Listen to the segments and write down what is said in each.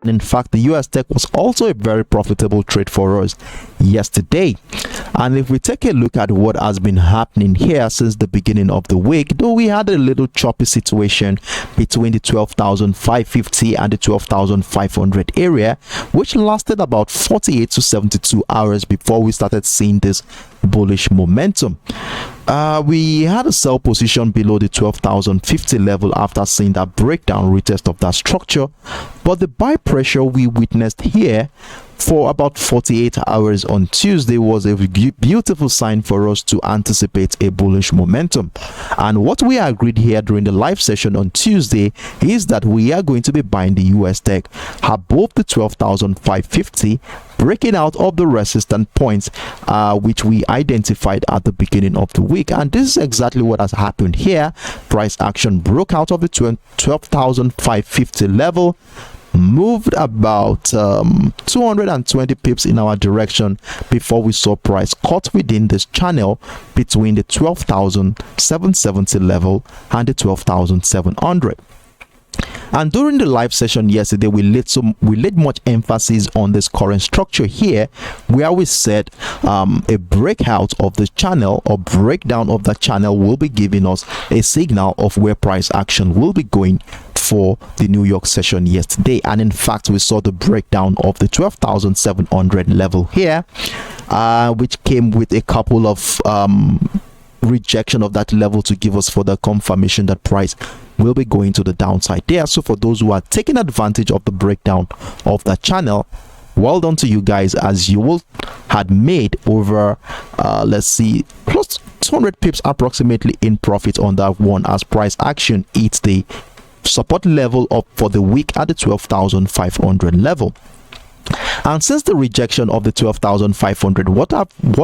In fact, the USTECH was also a very profitable trade for us yesterday. And if we take a look at what has been happening here since the beginning of the week, though we had a little choppy situation between the 12,550 and the 12,500 area, which lasted about 48 to 72 hours before we started seeing this bullish momentum. We had a sell position below the 12,050 level after seeing that breakdown retest of that structure, but the buy pressure we witnessed here for about 48 hours on Tuesday was a beautiful sign for us to anticipate a bullish momentum. And what we agreed here during the live session on Tuesday is that we are going to be buying the USTECH above the 12,550, breaking out of the resistance points which we identified at the beginning of the week. And this is exactly what has happened here. Price action broke out of the 12,550 level, moved about 220 pips in our direction before we saw price caught within this channel between the 12,770 level and the 12,700. And during the live session yesterday, we laid much emphasis on this current structure here, where we said a breakout of the channel or breakdown of the channel will be giving us a signal of where price action will be going for the New York session yesterday. And in fact, we saw the breakdown of the 12,700 level here, which came with a couple of rejection of that level to give us further confirmation that price will be going to the downside there. So for those who are taking advantage of the breakdown of the channel, well done to you guys, as you will had made over let's see, plus 200 pips approximately in profit on that one, as price action hits the support level up for the week at the 12,500 level. And since the rejection of the 12,500, what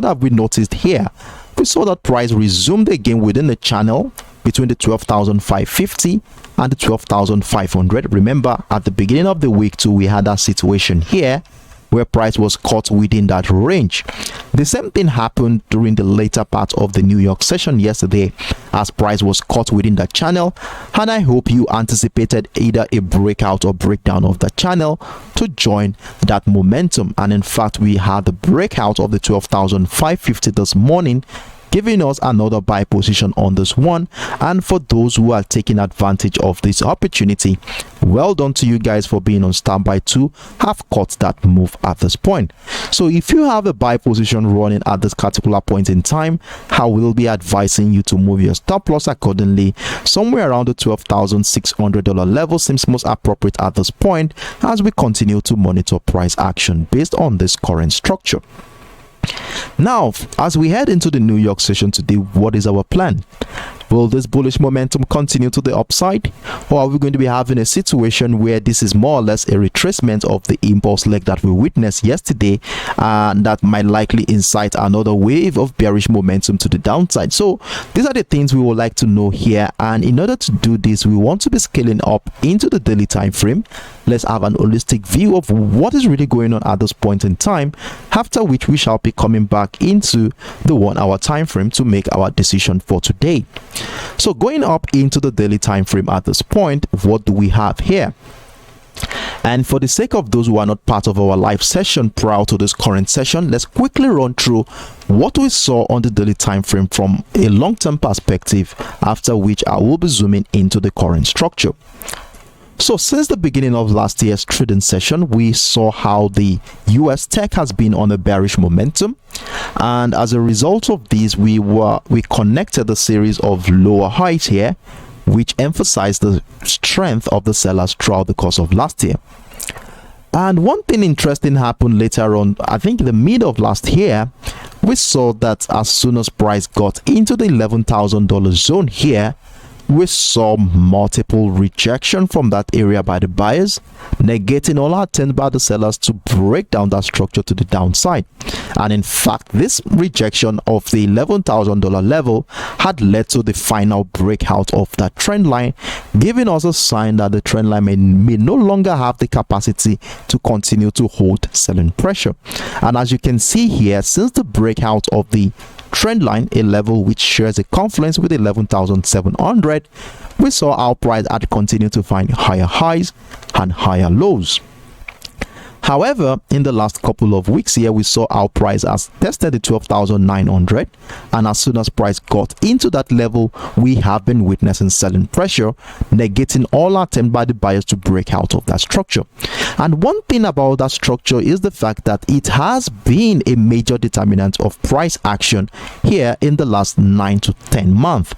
have we noticed here? We saw that price resumed again within the channel between the 12,550 and the 12,500. Remember, at the beginning of the week too, we had that situation here where price was caught within that range. The same thing happened during the later part of the New York session yesterday, as price was caught within that channel, and I hope you anticipated either a breakout or breakdown of the channel to join that momentum. And in fact, we had the breakout of the 12,550 this morning, giving us another buy position on this one. And for those who are taking advantage of this opportunity, well done to you guys for being on standby to have caught that move at this point. So if you have a buy position running at this particular point in time, I will be advising you to move your stop loss accordingly. Somewhere around the $12,600 level seems most appropriate at this point, as we continue to monitor price action based on this current structure. Now, as we head into the New York session today, what is our plan? Will this bullish momentum continue to the upside, or are we going to be having a situation where this is more or less a retracement of the impulse leg that we witnessed yesterday, and that might likely incite another wave of bearish momentum to the downside? So these are the things we would like to know here, and in order to do this, we want to be scaling up into the daily time frame. Let's have an holistic view of what is really going on at this point in time, after which we shall be coming back into the 1 hour time frame to make our decision for today. So going up into the daily time frame at this point, what do we have here? And for the sake of those who are not part of our live session prior to this current session, let's quickly run through what we saw on the daily time frame from a long-term perspective, after which I will be zooming into the current structure. So since the beginning of last year's trading session, we saw how the USTECH has been on a bearish momentum, and as a result of this, we connected a series of lower highs here, which emphasized the strength of the sellers throughout the course of last year. And one thing interesting happened later on, I think in the mid of last year. We saw that as soon as price got into the $11,000 zone here, we saw multiple rejection from that area by the buyers, negating all attempts by the sellers to break down that structure to the downside. And in fact, this rejection of the $11,000 level had led to the final breakout of that trend line, giving us a sign that the trend line may no longer have the capacity to continue to hold selling pressure. And as you can see here, since the breakout of the trend line, a level which shares a confluence with 11,700, we saw our price had continued to find higher highs and higher lows. However, in the last couple of weeks here, we saw our price has tested the 12,900, and as soon as price got into that level, we have been witnessing selling pressure, negating all attempt by the buyers to break out of that structure. And one thing about that structure is the fact that it has been a major determinant of price action here in the last 9 to 10 months.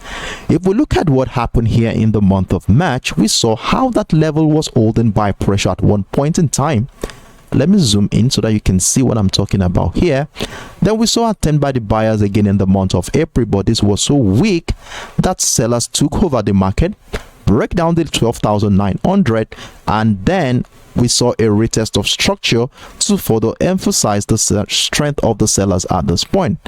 If we look at what happened here in the month of March, we saw how that level was holding by pressure at one point in time. Let me zoom in so that you can see what I'm talking about here. Then we saw attempt by the buyers again in the month of April, but this was so weak that sellers took over the market, break down the 12,900, and then we saw a retest of structure to further emphasize the strength of the sellers at this point.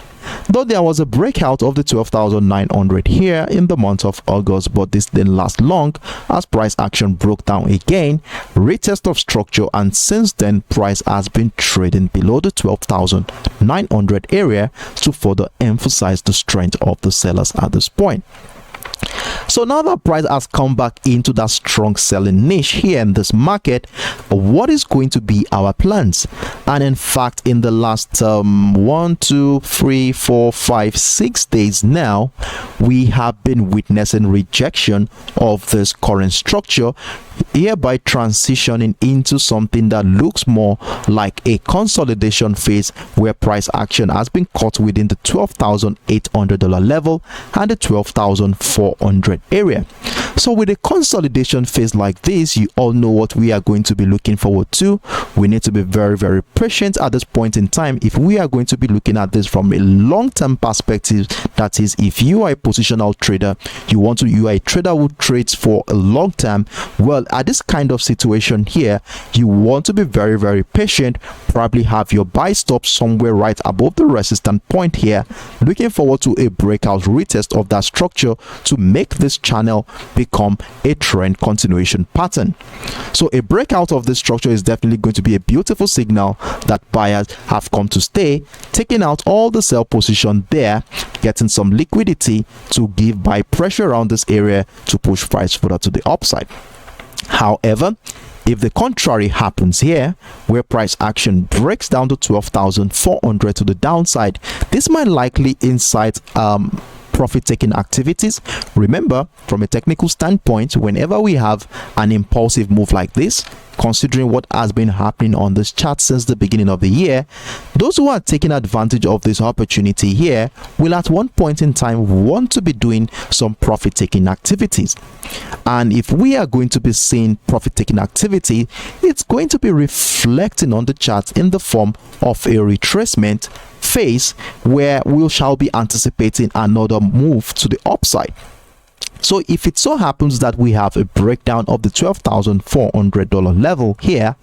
Though there was a breakout of the 12,900 here in the month of August, but this didn't last long as price action broke down again, retest of structure, and since then price has been trading below the 12,900 area to further emphasize the strength of the sellers at this point. So now that price has come back into that strong selling niche here in this market, what is going to be our plans? And in fact, in the last 1, 2, 3, 4, 5, 6 days now, we have been witnessing rejection of this current structure, hereby transitioning into something that looks more like a consolidation phase where price action has been caught within the $12,800 level and the 12,400 area. So with a consolidation phase like this, you all know what we are going to be looking forward to. We need to be very patient at this point in time if we are going to be looking at this from a long-term perspective. That is, if you are a positional trader, you are a trader who trades for a long term, well, at this kind of situation here, you want to be very patient, probably have your buy stop somewhere right above the resistance point here, looking forward to a breakout retest of that structure to make this channel become a trend continuation pattern. So a breakout of this structure is definitely going to be a beautiful signal that buyers have come to stay, taking out all the sell position there, getting some liquidity to give buy pressure around this area to push price further to the upside. However, if the contrary happens here, where price action breaks down to 12,400 to the downside, this might likely incite profit-taking activities. Remember, from a technical standpoint, whenever we have an impulsive move like this, considering what has been happening on this chart since the beginning of the year, those who are taking advantage of this opportunity here will at one point in time want to be doing some profit-taking activities. And if we are going to be seeing profit-taking activity, it's going to be reflecting on the chart in the form of a retracement phase where we shall be anticipating another move to the upside. So if it so happens that we have a breakdown of the $12,400 level here,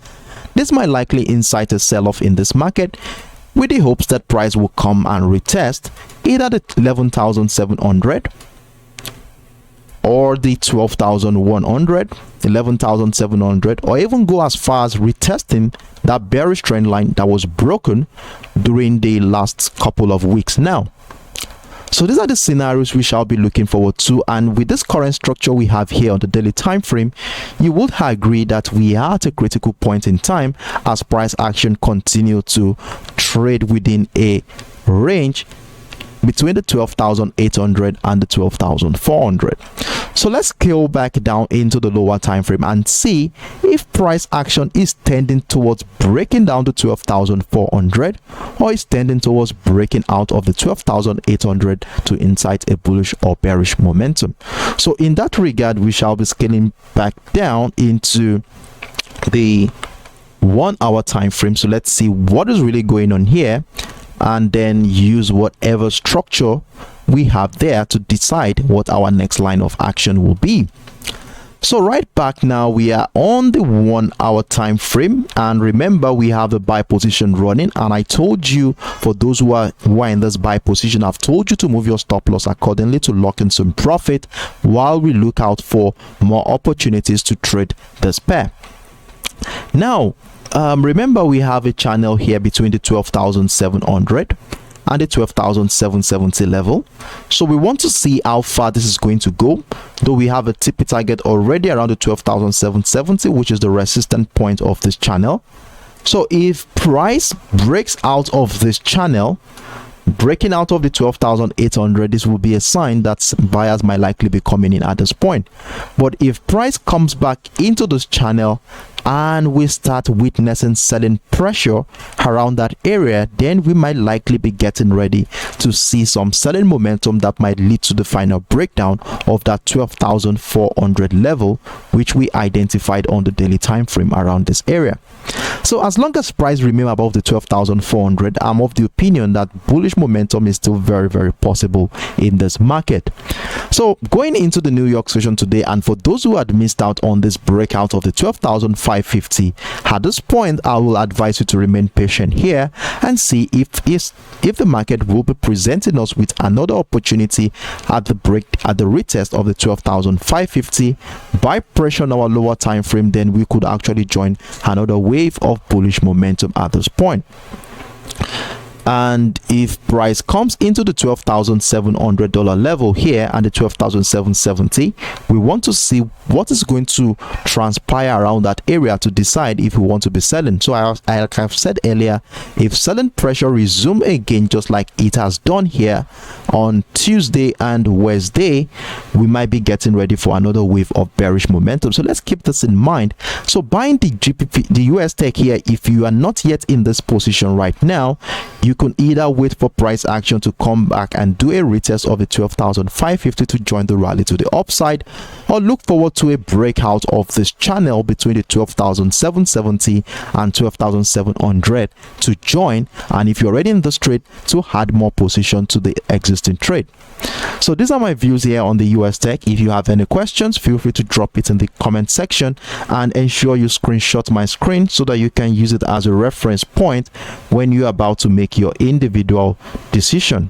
this might likely incite a sell-off in this market with the hopes that price will come and retest either the 11,700 or the 12,100, 11,700, or even go as far as retesting that bearish trend line that was broken during the last couple of weeks now. So these are the scenarios we shall be looking forward to, and with this current structure we have here on the daily time frame, you would agree that we are at a critical point in time as price action continue to trade within a range between the 12,800 and the 12,400. So let's scale back down into the lower time frame and see if price action is tending towards breaking down the 12,400 or is tending towards breaking out of the 12,800 to incite a bullish or bearish momentum. So in that regard, we shall be scaling back down into the 1 hour time frame. So let's see what is really going on here, and then use whatever structure we have there to decide what our next line of action will be. So right back now, we are on the 1 hour time frame, and remember we have the buy position running, and I told you, for those who are in this buy position, I've told you to move your stop loss accordingly to lock in some profit while we look out for more opportunities to trade this pair. Now remember we have a channel here between the 12,700 and the 12,770 level, so we want to see how far this is going to go. Though we have a TP target already around the 12,770, which is the resistance point of this channel, So if price breaks out of this channel, breaking out of the 12,800, this will be a sign that buyers might likely be coming in at this point. But if price comes back into this channel and we start witnessing selling pressure around that area, then we might likely be getting ready to see some selling momentum that might lead to the final breakdown of that 12,400 level, which we identified on the daily time frame around this area. So as long as price remain above the 12,400, I'm of the opinion that bullish momentum is still very possible in this market. So going into the New York session today, and for those who had missed out on this breakout of the 12,550, at this point I will advise you to remain patient here and see if the market will be presenting us with another opportunity at the retest of the 12,550 by pressure on our lower time frame. Then we could actually join another wave of bullish momentum at this point. And if price comes into the $12,700 level here and the 12,770, we want to see what is going to transpire around that area to decide if we want to be selling. So like I've said earlier, if selling pressure resume again just like it has done here on Tuesday and Wednesday, we might be getting ready for another wave of bearish momentum. So let's keep this in mind. So buying the GPP, the USTECH here, if you are not yet in this position right now, you can either wait for price action to come back and do a retest of the 12,550 to join the rally to the upside, or look forward to a breakout of this channel between the 12,770 and 12,700 to join, and if you're already in this trade, to add more position to the existing trade. So these are my views here on the USTECH. If you have any questions, feel free to drop it in the comment section, and ensure you screenshot my screen so that you can use it as a reference point when you're about to make your individual decision.